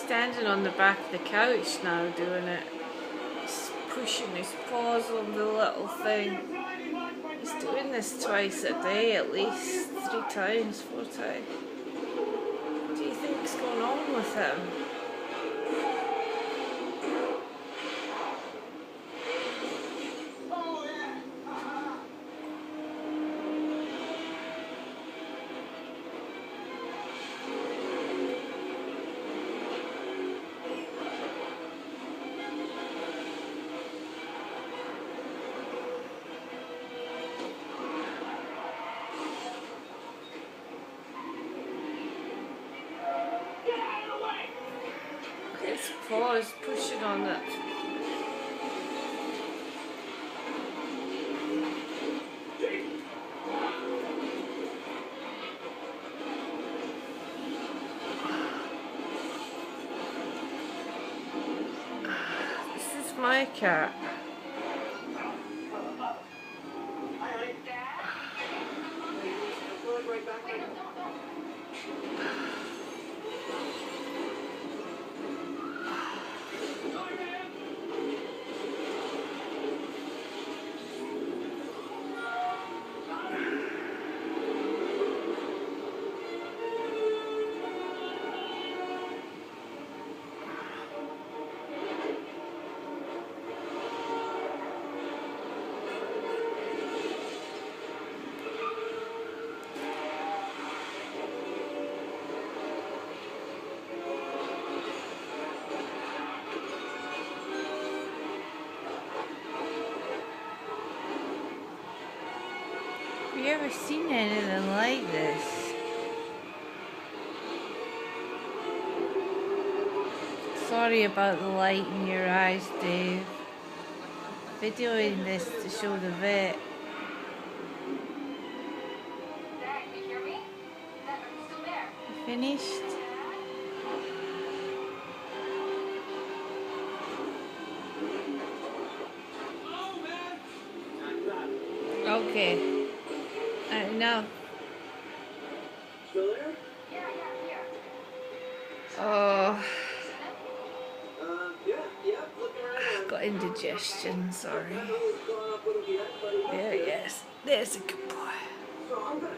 standing on the back of the couch now doing it. He's pushing his paws on the little thing. He's doing this twice a day at least, 3 times, 4 times. What do you think's going on with him? His paws pushing on it. This is my cat. Have you ever seen anything like this? Sorry about the light in your eyes, Dave. Videoing this to show the vet. Dad, can you hear me? Dad, are you still there? You finished? Okay. Enough. Still there? Yeah, here. Oh, Yeah, looking around. got indigestion, sorry. I don't know what's going on with him yet, but There he is. There's a good boy. so I'm gonna